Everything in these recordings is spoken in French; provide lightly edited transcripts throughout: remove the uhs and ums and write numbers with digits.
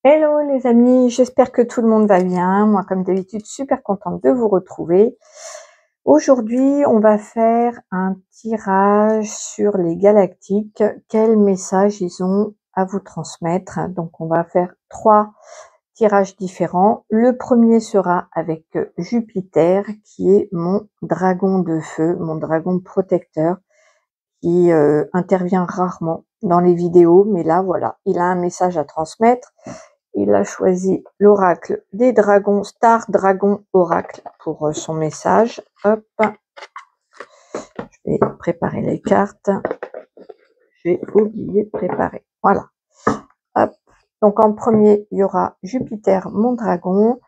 Hello les amis, j'espère que tout le monde va bien. Moi, comme d'habitude, super contente de vous retrouver. Aujourd'hui, on va faire un tirage sur les galactiques. Quel message ils ont à vous transmettre? Donc, on va faire 3 tirages différents. Le premier sera avec Jupiter, qui est mon dragon de feu, mon dragon protecteur, qui intervient rarement dans les vidéos, mais là, voilà, il a un message à transmettre. Il a choisi l'oracle des dragons, Star Dragon Oracle, pour son message. Hop, je vais préparer les cartes. J'ai oublié de préparer. Voilà. Hop. Donc en premier, il y aura Jupiter, mon dragon.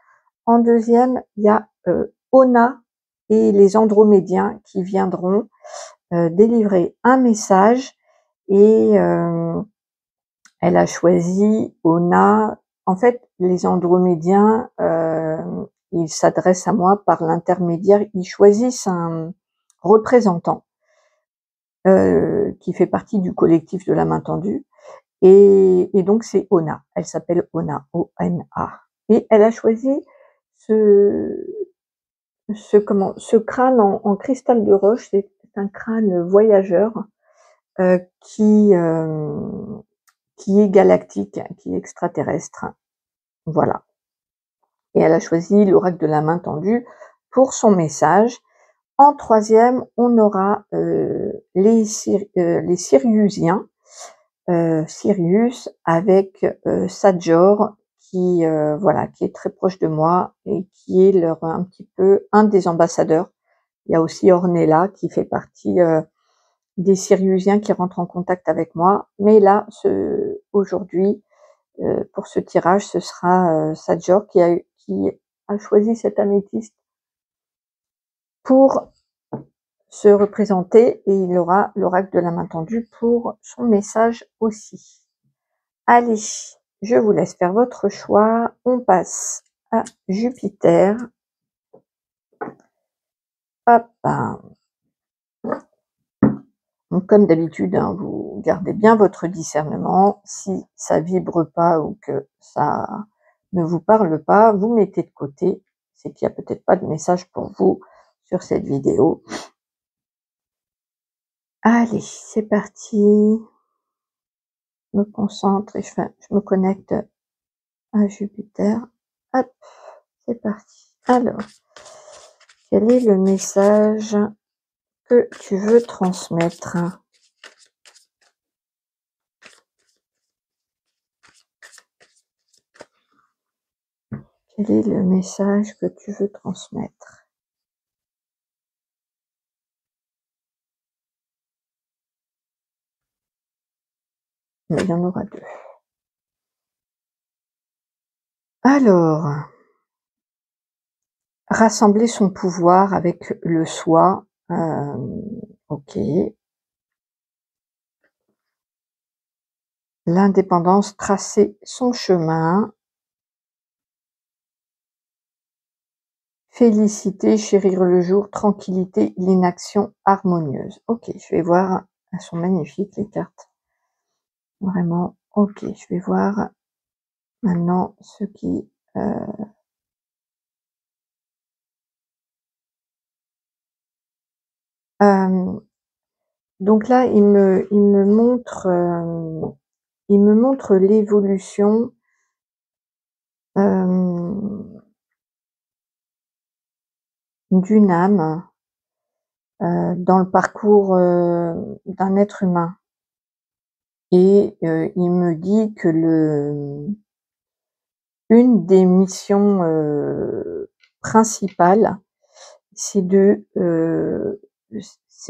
En deuxième, il y a Ona et les Andromédiens qui viendront délivrer un message. Et elle a choisi Ona. En fait, les Andromédiens, ils s'adressent à moi par l'intermédiaire, ils choisissent un représentant qui fait partie du collectif de la main tendue, et donc c'est Ona. Elle s'appelle Ona, O-N-A, et elle a choisi ce crâne en cristal de roche. C'est un crâne voyageur qui est galactique, qui est extraterrestre. Voilà. Et elle a choisi l'oracle de la main tendue pour son message. En troisième, on aura les Siriusiens, Sirius avec Sajor, qui voilà, qui est très proche de moi et qui est un petit peu un des ambassadeurs. Il y a aussi Ornella qui fait partie des Siriusiens qui rentrent en contact avec moi. Mais là, aujourd'hui, pour ce tirage, ce sera Sajor qui a choisi cette améthyste pour se représenter, et il aura l'oracle de la main tendue pour son message aussi. Allez, je vous laisse faire votre choix. On passe à Jupiter. Hop. Donc, comme d'habitude, hein, vous gardez bien votre discernement. Si ça vibre pas ou que ça ne vous parle pas, vous mettez de côté. C'est qu'il n'y a peut-être pas de message pour vous sur cette vidéo. Allez, c'est parti. Je me concentre et je me connecte à Jupiter. Hop, c'est parti. Alors, quel est le message que tu veux transmettre? Quel est le message que tu veux transmettre? Mais il y en aura 2. Alors, rassembler son pouvoir avec le soi. Ok. L'indépendance, tracer son chemin. Félicité, chérir le jour, tranquillité, l'inaction harmonieuse. Ok, je vais voir. Elles sont magnifiques les cartes. Vraiment, ok, je vais voir maintenant ce qui... donc là, il me montre l'évolution d'une âme dans le parcours d'un être humain. Et il me dit que une des missions principales, c'est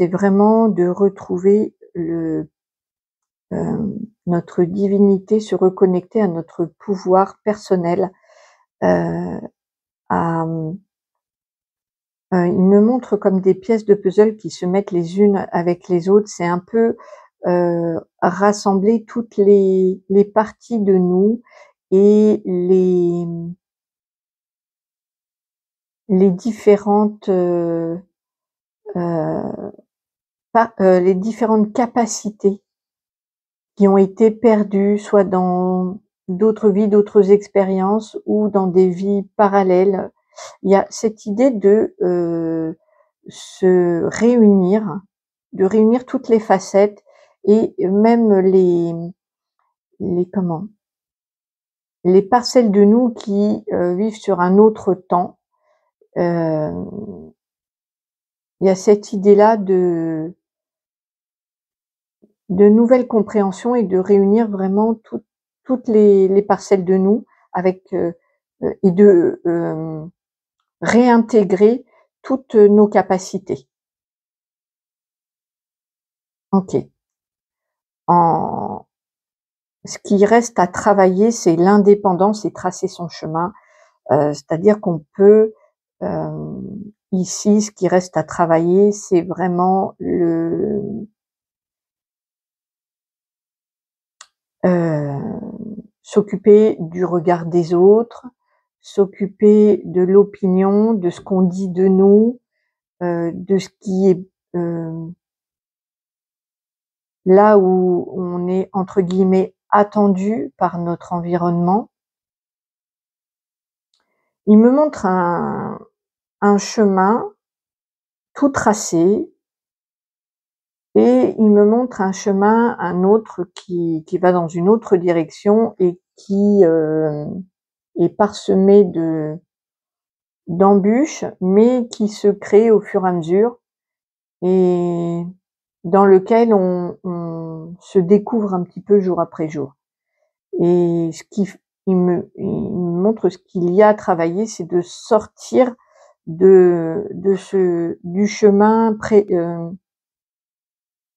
vraiment de retrouver notre divinité, se reconnecter à notre pouvoir personnel. Il me montre comme des pièces de puzzle qui se mettent les unes avec les autres. C'est un peu rassembler toutes les parties de nous et les différentes les différentes capacités qui ont été perdues, soit dans d'autres vies, d'autres expériences ou dans des vies parallèles. Il y a cette idée de se réunir, de réunir toutes les facettes et même les comment? Les parcelles de nous qui vivent sur un autre temps. Il y a cette idée-là de nouvelle compréhension et de réunir vraiment toutes les parcelles de nous avec et de réintégrer toutes nos capacités. OK. En Ce qui reste à travailler, c'est l'indépendance et tracer son chemin. C'est-à-dire qu'on peut, ici, ce qui reste à travailler, c'est vraiment s'occuper du regard des autres, s'occuper de l'opinion, de ce qu'on dit de nous, de ce qui est, là où on est entre guillemets «attendu» par notre environnement. Il me montre un chemin tout tracé et il me montre un autre qui va dans une autre direction et qui, est parsemé d'embûches, mais qui se crée au fur et à mesure et dans lequel on se découvre un petit peu jour après jour. Et il me montre ce qu'il y a à travailler, c'est de sortir du chemin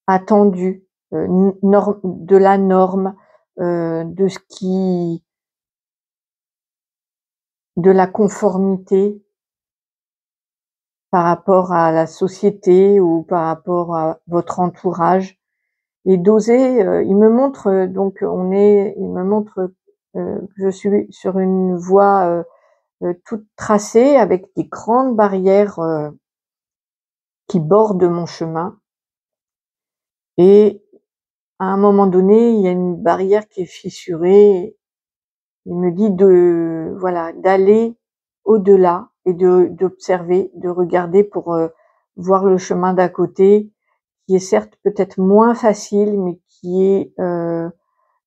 attendu, de la norme, de ce qui de la conformité par rapport à la société ou par rapport à votre entourage et d'oser, il me montre, il me montre, que je suis sur une voie, toute tracée avec des grandes barrières, qui bordent mon chemin et à un moment donné, il y a une barrière qui est fissurée. Il me dit d'aller au-delà et d'observer, de regarder pour, voir le chemin d'à côté, qui est certes peut-être moins facile, mais qui est,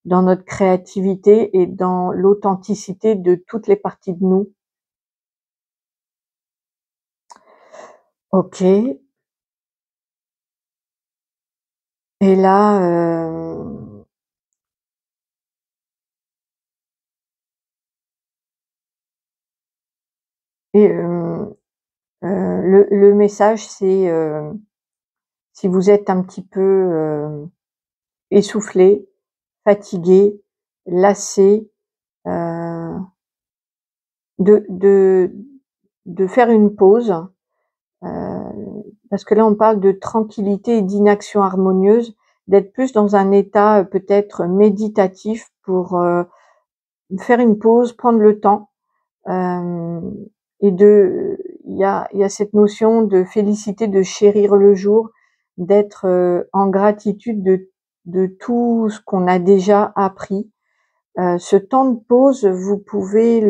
dans notre créativité et dans l'authenticité de toutes les parties de nous. OK. Et là, et le message c'est, si vous êtes un petit peu, essoufflé, fatigué, lassé, heu, de de de faire une pause, parce que là on parle de tranquillité et d'inaction harmonieuse, d'être plus dans un état, peut-être méditatif pour, faire une pause, prendre le temps, hem et il y a cette notion de féliciter, de chérir le jour, d'être, en gratitude de tout ce qu'on a déjà appris. Ce temps de pause, vous pouvez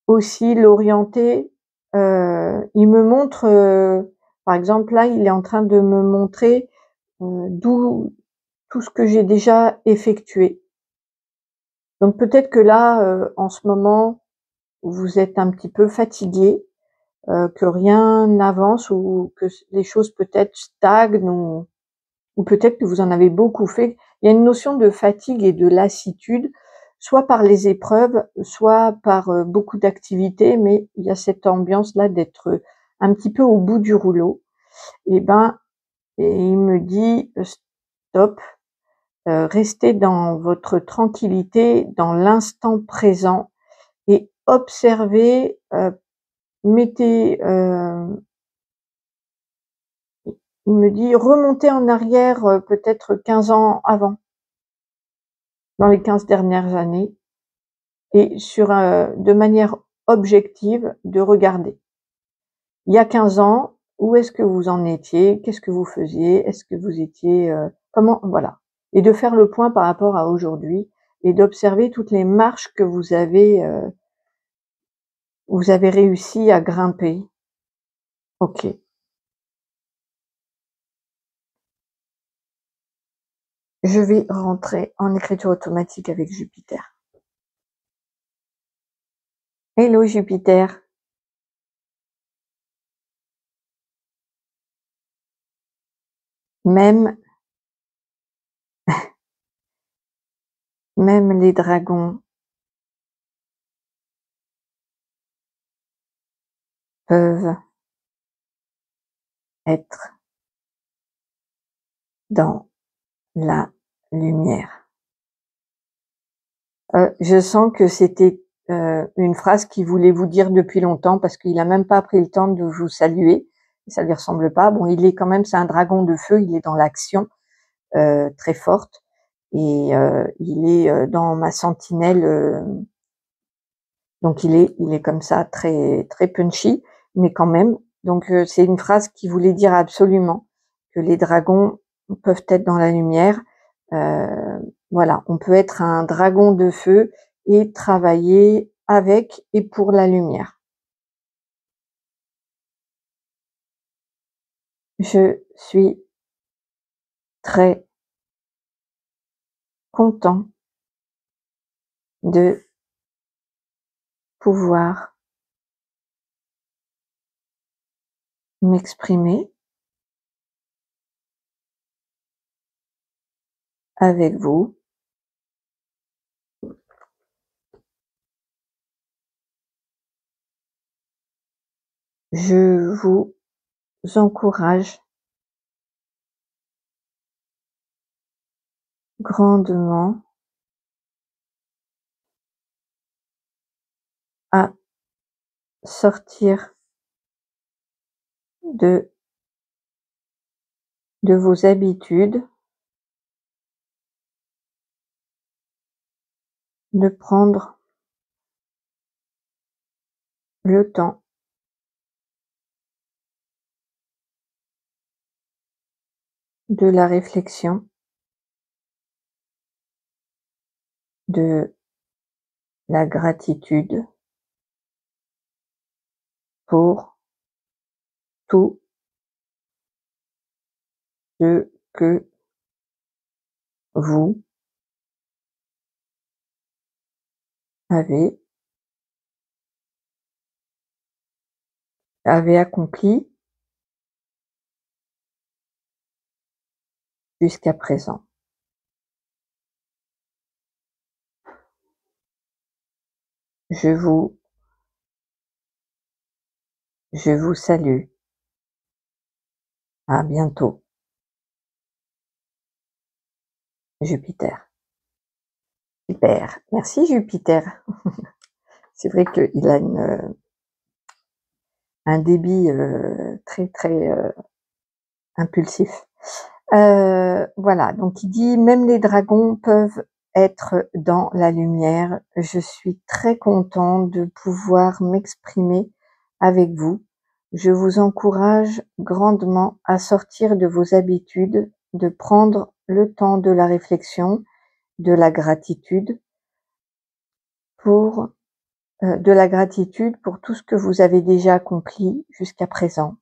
aussi l'orienter, il me montre, par exemple là, il est en train de me montrer, d'où tout ce que j'ai déjà effectué. Donc peut-être que là, en ce moment, vous êtes un petit peu fatigué, que rien n'avance ou que les choses peut-être stagnent ou peut-être que vous en avez beaucoup fait. Il y a une notion de fatigue et de lassitude, soit par les épreuves, soit par, beaucoup d'activités, mais il y a cette ambiance-là d'être, un petit peu au bout du rouleau et ben et il me dit: «Stop, restez dans votre tranquillité, dans l'instant présent et observez, mettez, il me dit: «Remontez en arrière, peut-être 15 ans avant, dans les 15 dernières années et de manière objective, de regarder. Il y a 15 ans, où est-ce que vous en étiez? Qu'est-ce que vous faisiez? Est-ce que vous étiez, comment?» voilà et de faire le point par rapport à aujourd'hui et d'observer toutes les marches que vous avez réussi à grimper. Ok. Je vais rentrer en écriture automatique avec Jupiter. Hello Jupiter. Même les dragons peuvent être dans la lumière. Je sens que c'était une phrase qu'il voulait vous dire depuis longtemps, parce qu'il a même pas pris le temps de vous saluer. Ça lui ressemble pas. Bon, il est quand même, c'est un dragon de feu, il est dans l'action très forte, et il est dans ma sentinelle, donc il est comme ça, très punchy, mais quand même. Donc c'est une phrase qu'il voulait dire absolument, que les dragons peuvent être dans la lumière. Voilà, on peut être un dragon de feu et travailler avec et pour la lumière. Je suis très content de pouvoir m'exprimer avec vous. Je vous encourage grandement à sortir de vos habitudes, de prendre le temps de la réflexion, de la gratitude pour tout ce que vous avez accompli jusqu'à présent. Je vous salue. À bientôt. Jupiter. Super. Merci Jupiter. C'est vrai qu'il a un débit très impulsif. Voilà, donc il dit: même les dragons peuvent être dans la lumière. Je suis très content de pouvoir m'exprimer avec vous. Je vous encourage grandement à sortir de vos habitudes, de prendre le temps de la réflexion, de la gratitude pour tout ce que vous avez déjà accompli jusqu'à présent.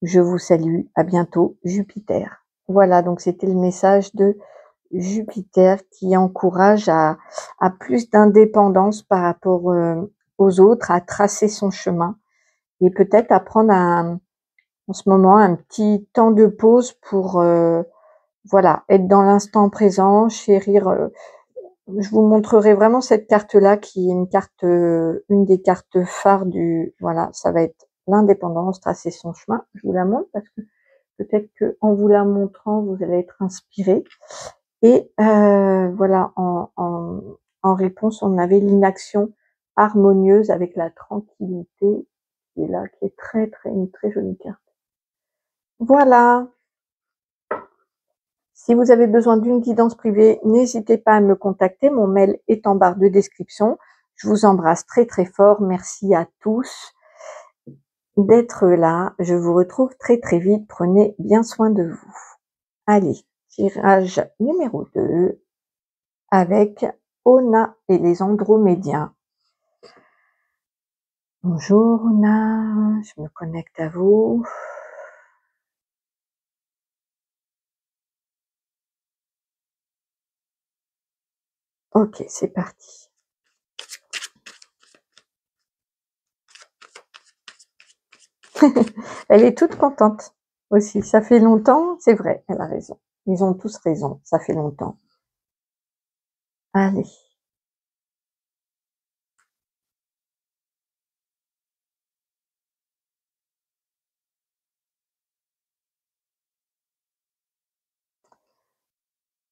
Je vous salue, à bientôt, Jupiter. Voilà, donc c'était le message de Jupiter qui encourage à plus d'indépendance par rapport aux autres, à tracer son chemin, et peut-être à prendre en ce moment un petit temps de pause pour voilà, être dans l'instant présent, chérir. Je vous montrerai vraiment cette carte-là, qui est une carte, une des cartes phares du, voilà, ça va être l'indépendance, tracer son chemin. Je vous la montre parce que peut-être que en vous la montrant, vous allez être inspiré. Et voilà, en réponse, on avait l'inaction harmonieuse avec la tranquillité qui est là, qui est une très jolie carte. Voilà. Si vous avez besoin d'une guidance privée, n'hésitez pas à me contacter. Mon mail est en barre de description. Je vous embrasse très fort. Merci à tous d'être là. Je vous retrouve très vite. Prenez bien soin de vous. Allez, tirage numéro 2 avec Ona et les Andromédiens. Bonjour Ona, je me connecte à vous. Ok, c'est parti. Elle est toute contente aussi. Ça fait longtemps, c'est vrai, elle a raison. Ils ont tous raison, ça fait longtemps. Allez.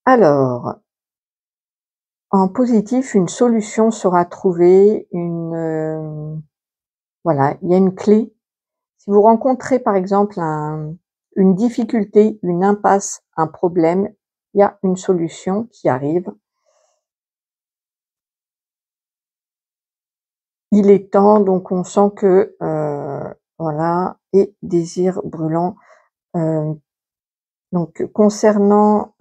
Alors, en positif, une solution sera trouvée, voilà, il y a une clé. Si vous rencontrez par exemple une difficulté, une impasse, un problème, il y a une solution qui arrive. Il est temps, donc on sent que, voilà, et désir brûlant. Donc concernant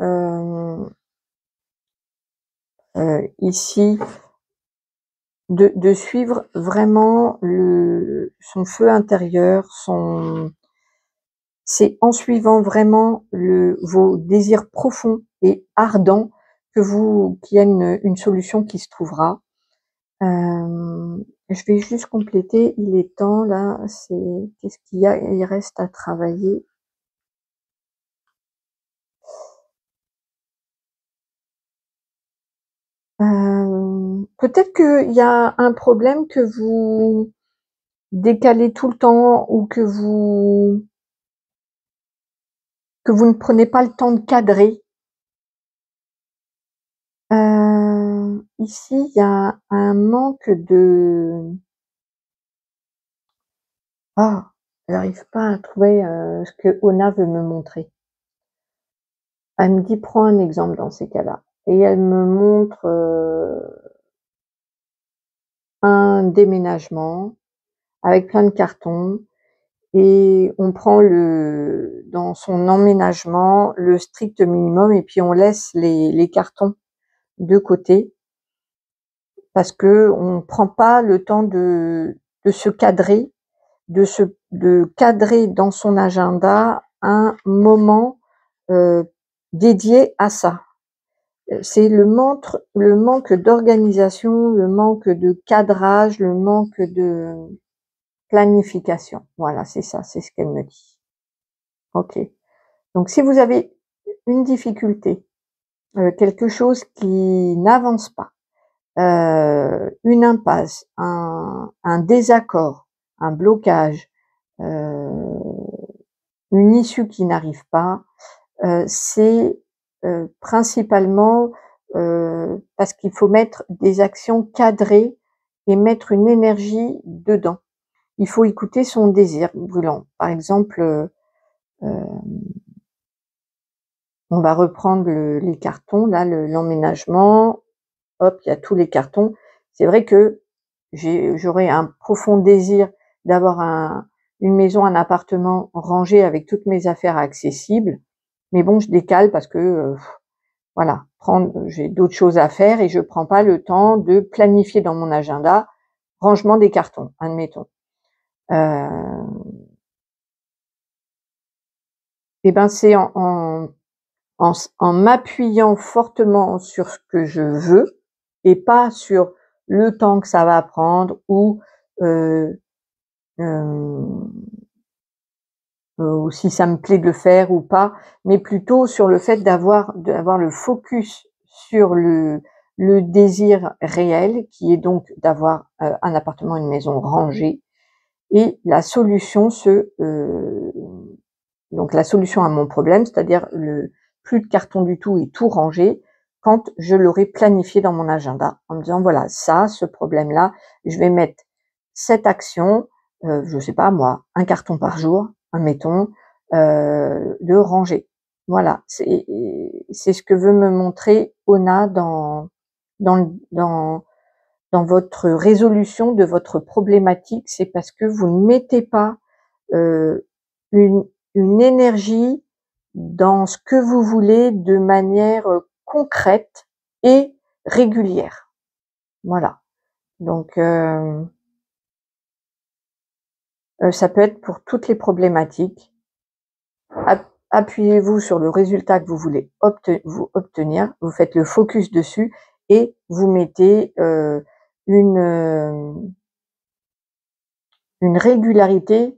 ici, de suivre vraiment son feu intérieur, c'est en suivant vraiment vos désirs profonds et ardents qu'il y a une solution qui se trouvera. Je vais juste compléter, il est temps là, qu'est-ce qu'il y a? Il reste à travailler. Peut-être qu'il y a un problème que vous décalez tout le temps ou que vous ne prenez pas le temps de cadrer. Ici, il y a un manque de... Ah, je n'arrive pas à trouver ce que Ona veut me montrer. Elle me dit, prends un exemple dans ces cas-là. Et elle me montre un déménagement avec plein de cartons. Et on prend dans son emménagement le strict minimum et puis on laisse les cartons de côté parce que on prend pas le temps de se cadrer, de cadrer dans son agenda un moment dédié à ça. C'est le manque d'organisation, le manque de cadrage, le manque de planification. Voilà, c'est ça, c'est ce qu'elle me dit. Ok. Donc si vous avez une difficulté, quelque chose qui n'avance pas, une impasse, un désaccord, un blocage, une issue qui n'arrive pas, c'est principalement parce qu'il faut mettre des actions cadrées et mettre une énergie dedans. Il faut écouter son désir brûlant. Par exemple, on va reprendre les cartons, là, l'emménagement. Hop, il y a tous les cartons. C'est vrai que j'aurais un profond désir d'avoir une maison, un appartement rangé avec toutes mes affaires accessibles. Mais bon, je décale parce que, voilà, j'ai d'autres choses à faire et je prends pas le temps de planifier dans mon agenda rangement des cartons, admettons. Et ben, c'est en m'appuyant fortement sur ce que je veux et pas sur le temps que ça va prendre ou si ça me plaît de le faire ou pas, mais plutôt sur le fait d'avoir le focus sur le désir réel qui est donc d'avoir un appartement, une maison rangée et la solution donc la solution à mon problème, c'est-à-dire plus de carton du tout et tout rangé, quand je l'aurai planifié dans mon agenda, en me disant voilà, ça, ce problème-là, je vais mettre cette action, je sais pas moi, un carton par jour, admettons, de ranger. Voilà, c'est ce que veut me montrer Ona dans dans votre résolution de votre problématique, c'est parce que vous ne mettez pas euh, une, une énergie dans ce que vous voulez de manière concrète et régulière. Voilà. Donc, ça peut être pour toutes les problématiques. Appuyez-vous sur le résultat que vous voulez obtenir, vous faites le focus dessus et vous mettez une régularité.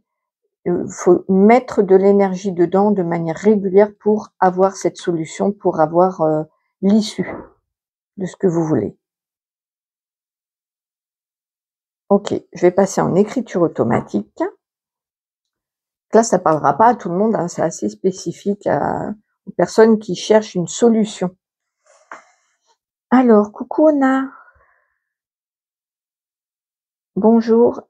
Il faut mettre de l'énergie dedans de manière régulière pour avoir cette solution, pour avoir l'issue de ce que vous voulez. Ok, je vais passer en écriture automatique. Là, ça ne parlera pas à tout le monde, hein, c'est assez spécifique aux personnes qui cherchent une solution. Alors, coucou Ona. Bonjour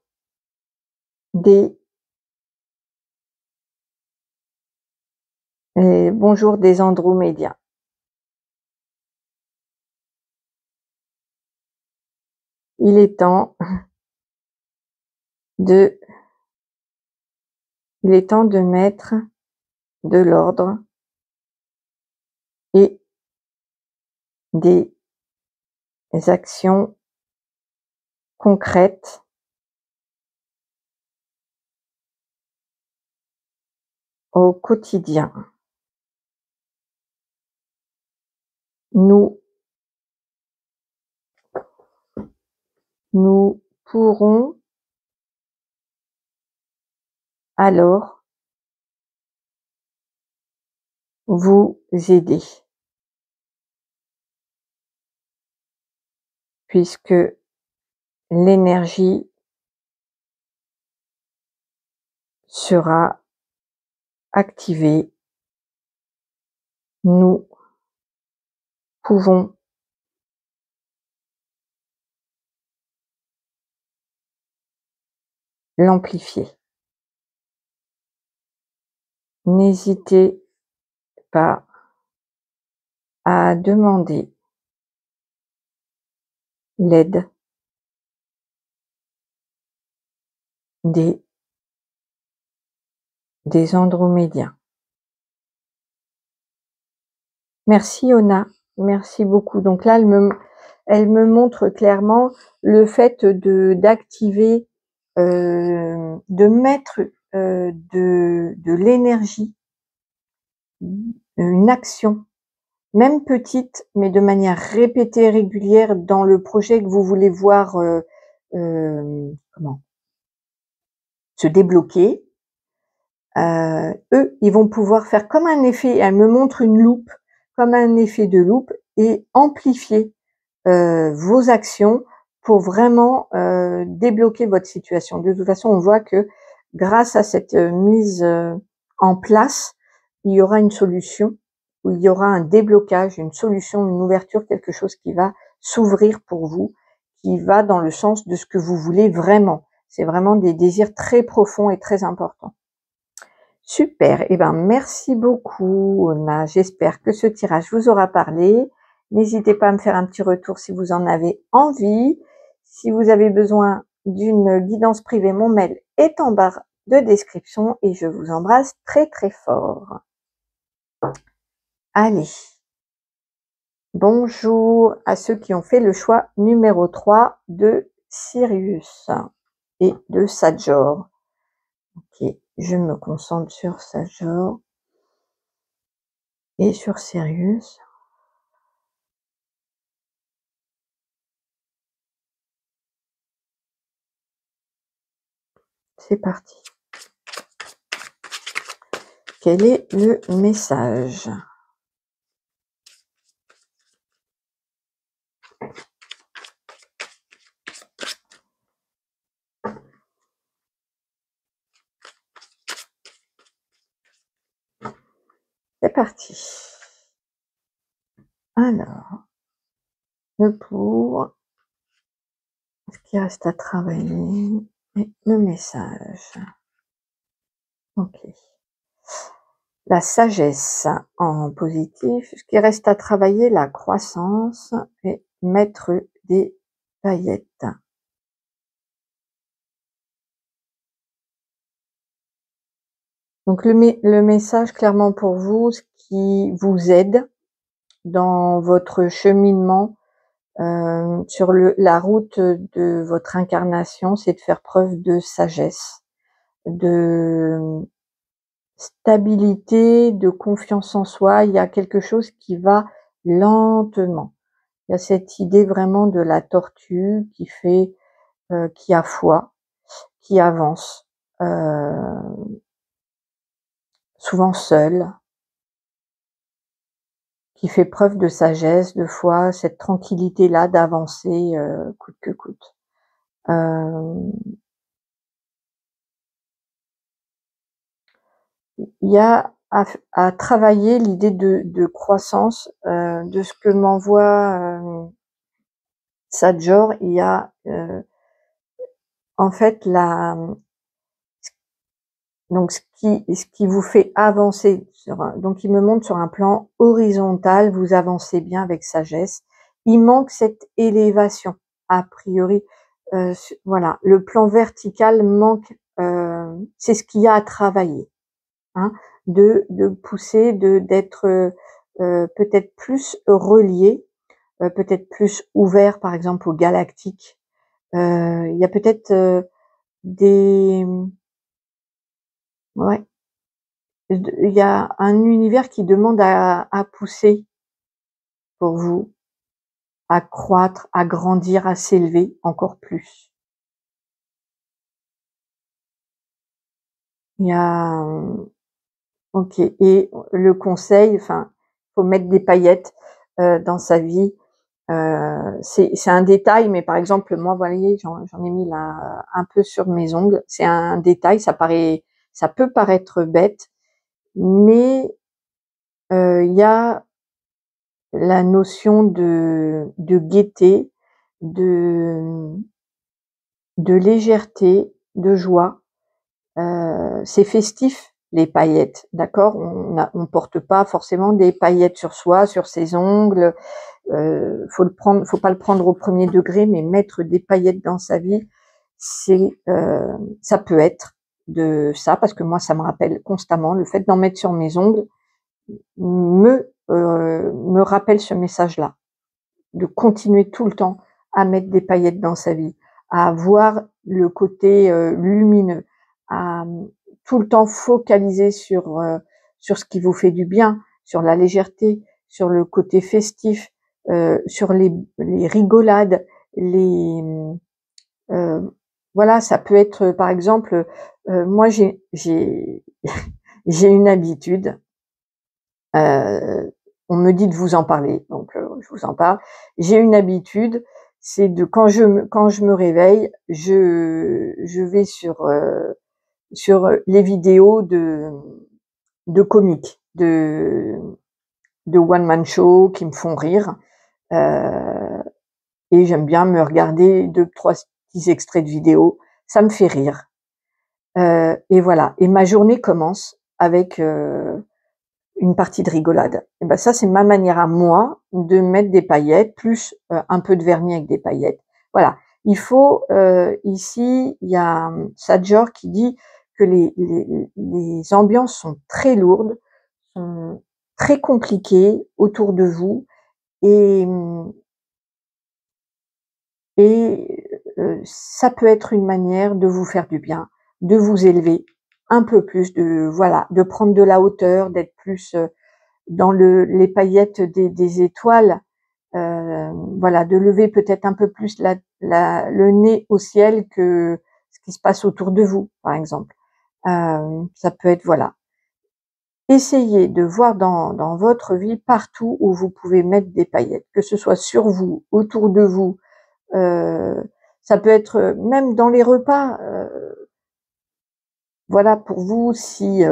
bonjour des Andromédiens. Il est temps de mettre de l'ordre et des actions concrètes au quotidien. Nous pourrons alors vous aider, puisque l'énergie sera activée. Nous pouvons l'amplifier. N'hésitez pas à demander l'aide des Andromédiens. Merci Ona, merci beaucoup. Donc là, elle me montre clairement le fait d'activer, de mettre de l'énergie, une action, même petite, mais de manière répétée, régulière, dans le projet que vous voulez voir se débloquer. Eux, ils vont pouvoir faire comme un effet, elle me montre une loupe, comme un effet de loupe, et amplifier vos actions pour vraiment débloquer votre situation. De toute façon, on voit que grâce à cette mise en place, il y aura une solution, ou il y aura un déblocage, une solution, une ouverture, quelque chose qui va s'ouvrir pour vous, qui va dans le sens de ce que vous voulez vraiment. C'est vraiment des désirs très profonds et très importants. Super, eh ben merci beaucoup Ona, j'espère que ce tirage vous aura parlé. N'hésitez pas à me faire un petit retour si vous en avez envie. Si vous avez besoin d'une guidance privée, mon mail est en barre de description et je vous embrasse très très fort. Allez, bonjour à ceux qui ont fait le choix numéro 3 de Sirius et de Sajor. Ok, je me concentre sur Sajor et sur Sirius. C'est parti. Quel est le message? C'est parti. Alors, le pour, ce qui reste à travailler, et le message. Ok. La sagesse en positif, ce qui reste à travailler, la croissance et mettre des paillettes. Donc le message clairement pour vous, ce qui vous aide dans votre cheminement sur la route de votre incarnation, c'est de faire preuve de sagesse, de stabilité, de confiance en soi. Il y a quelque chose qui va lentement. Il y a cette idée vraiment de la tortue qui a foi, qui avance, souvent seule, qui fait preuve de sagesse, de foi, cette tranquillité-là d'avancer coûte que coûte. Il y a à travailler l'idée de croissance, de ce que m'envoie Sajor. Il y a en fait donc ce qui vous fait avancer donc il me montre sur un plan horizontal, vous avancez bien avec sagesse. Il manque cette élévation a priori, voilà, le plan vertical manque, c'est ce qu'il y a à travailler, hein, de pousser, d'être peut-être plus relié, peut-être plus ouvert, par exemple, au galactique. Il y a peut-être des ouais, il y a un univers qui demande à pousser pour vous, à croître, à grandir, à s'élever encore plus. Il y a OK, et le conseil, enfin, faut mettre des paillettes dans sa vie. C'est un détail, mais par exemple, moi, vous voyez, j'en ai mis là un peu sur mes ongles. C'est un détail, ça peut paraître bête, mais il y a la notion de gaieté, de légèreté, de joie. C'est festif, les paillettes, d'accord? On porte pas forcément des paillettes sur soi, sur ses ongles. Faut pas le prendre au premier degré, mais mettre des paillettes dans sa vie, ça peut être de ça, parce que moi, ça me rappelle constamment le fait d'en mettre sur mes ongles, me rappelle ce message-là, de continuer tout le temps à mettre des paillettes dans sa vie, à voir le côté lumineux, à tout le temps focaliser sur ce qui vous fait du bien, sur la légèreté, sur le côté festif, sur les rigolades, euh, voilà, ça peut être par exemple, moi j'ai une habitude. On me dit de vous en parler, donc je vous en parle. J'ai une habitude, c'est de quand je me réveille, je vais sur les vidéos de comiques, de one man show qui me font rire, et j'aime bien me regarder 2-3 petits extraits de vidéos, ça me fait rire. Et voilà, et ma journée commence avec une partie de rigolade. Et ben ça, c'est ma manière à moi de mettre des paillettes, plus un peu de vernis avec des paillettes. Voilà. Il faut ici, il y a Sajor qui dit que les ambiances sont très lourdes, sont très compliquées autour de vous, et ça peut être une manière de vous faire du bien, de vous élever un peu plus, de prendre de la hauteur, d'être plus dans les paillettes des étoiles, voilà, de lever peut-être un peu plus le nez au ciel que ce qui se passe autour de vous, par exemple. Ça peut être, voilà. Essayez de voir dans votre vie partout où vous pouvez mettre des paillettes, que ce soit sur vous, autour de vous. Ça peut être même dans les repas. Voilà, pour vous, si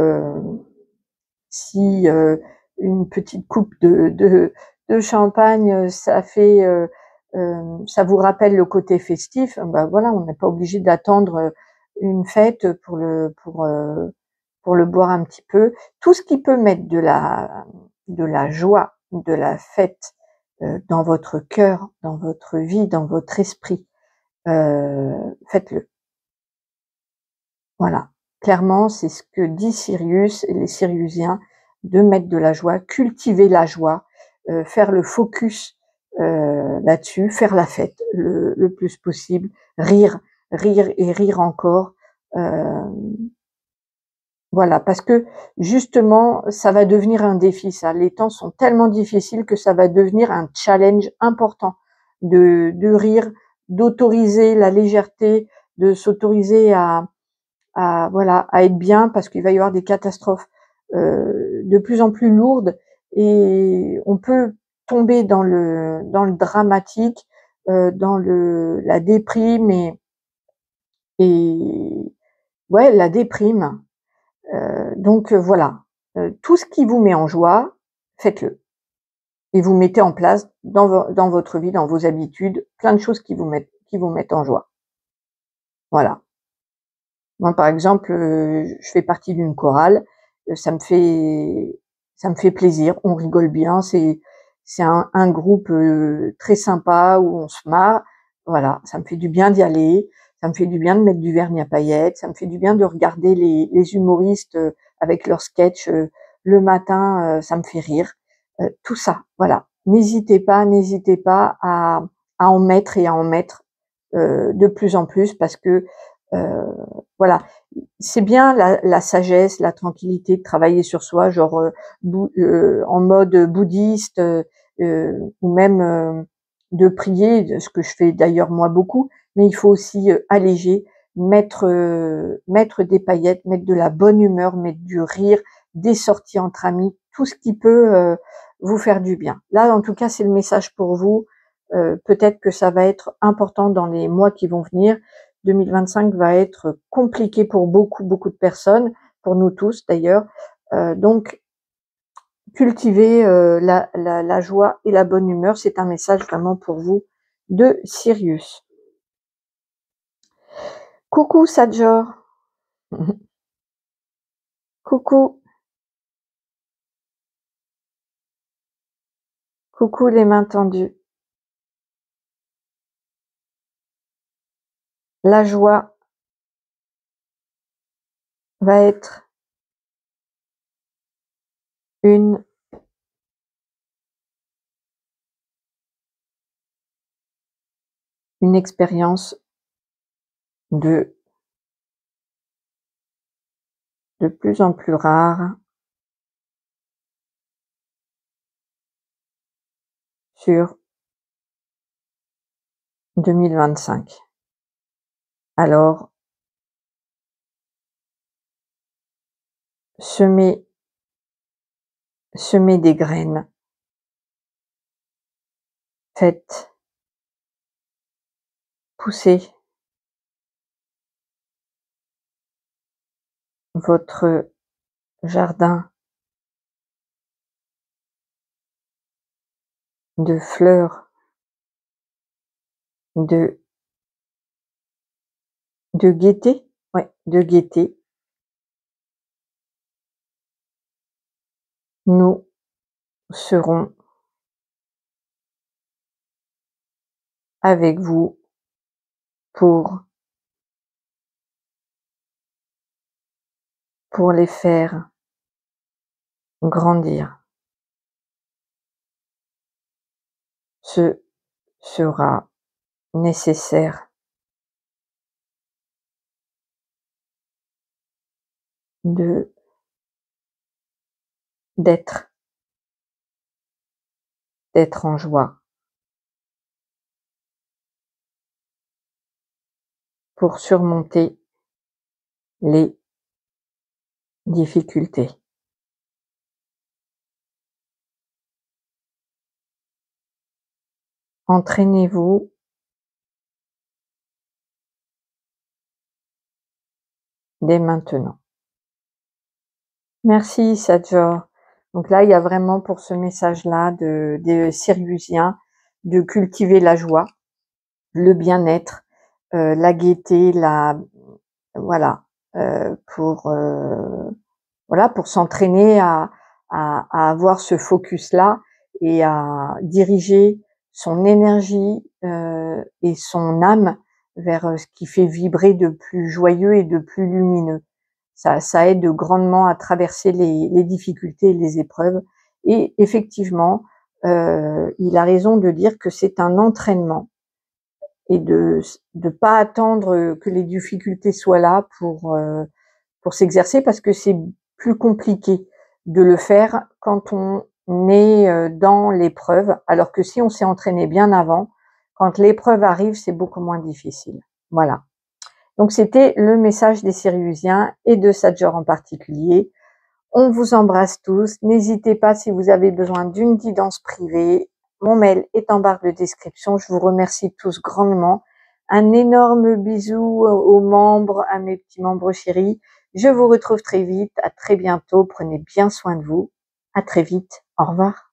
une petite coupe de champagne, ça vous rappelle le côté festif, ben voilà, on n'est pas obligé d'attendre une fête pour le boire un petit peu. Tout ce qui peut mettre de la joie, de la fête dans votre cœur, dans votre vie, dans votre esprit, faites-le. Voilà. Clairement, c'est ce que dit Sirius et les Siriusiens, de mettre de la joie, cultiver la joie, faire le focus là-dessus, faire la fête le plus possible, rire et rire encore, voilà, parce que justement, ça va devenir un défi ça. Les temps sont tellement difficiles que ça va devenir un challenge important de rire, d'autoriser la légèreté, de s'autoriser à voilà, à être bien parce qu'il va y avoir des catastrophes, de plus en plus lourdes et on peut tomber dans le dramatique, dans la déprime et ouais, la déprime. Donc voilà, tout ce qui vous met en joie, faites-le et vous mettez en place dans votre vie, dans vos habitudes, plein de choses qui vous mettent en joie. Voilà. Moi, par exemple, je fais partie d'une chorale, ça me fait plaisir, on rigole bien, c'est un groupe, très sympa où on se marre. Voilà, ça me fait du bien d'y aller, ça me fait du bien de mettre du vernis à paillettes, ça me fait du bien de regarder les humoristes, avec leurs sketchs, le matin, ça me fait rire. Tout ça, voilà. N'hésitez pas à en mettre et à en mettre, de plus en plus parce que, heu, voilà, c'est bien la sagesse, la tranquillité de travailler sur soi, genre, en mode bouddhiste, ou même, de prier, ce que je fais d'ailleurs moi beaucoup, mais il faut aussi, alléger, mettre des paillettes, mettre de la bonne humeur, mettre du rire, des sorties entre amis, tout ce qui peut, vous faire du bien. Là, en tout cas, c'est le message pour vous. Peut-être que ça va être important dans les mois qui vont venir. 2025 va être compliqué pour beaucoup de personnes, pour nous tous d'ailleurs. Donc cultiver, la joie et la bonne humeur, c'est un message vraiment pour vous de Sirius. Coucou Sajor. Coucou, coucou les mains tendues. La joie va être une expérience de plus en plus rare sur 2025. Alors, semez des graines. Faites pousser votre jardin de fleurs, de gaieté, ouais, de gaieté. Nous serons avec vous pour les faire grandir. Ce sera nécessaire d'être en joie pour surmonter les difficultés. Entraînez-vous dès maintenant. Merci Sajor. Donc là, il y a vraiment pour ce message-là des Siriusiens de cultiver la joie, le bien-être, la gaieté, voilà, pour s'entraîner à avoir ce focus-là et à diriger son énergie et son âme vers ce qui fait vibrer de plus joyeux et de plus lumineux. Ça aide grandement à traverser les difficultés et les épreuves. Et effectivement, il a raison de dire que c'est un entraînement et de pas attendre que les difficultés soient là pour s'exercer, parce que c'est plus compliqué de le faire quand on est dans l'épreuve, alors que si on s'est entraîné bien avant, quand l'épreuve arrive, c'est beaucoup moins difficile. Voilà. Donc c'était le message des Siriusiens et de Sator en particulier. On vous embrasse tous. N'hésitez pas si vous avez besoin d'une guidance privée. Mon mail est en barre de description. Je vous remercie tous grandement. Un énorme bisou aux membres, à mes petits membres chéris. Je vous retrouve très vite. À très bientôt. Prenez bien soin de vous. À très vite. Au revoir.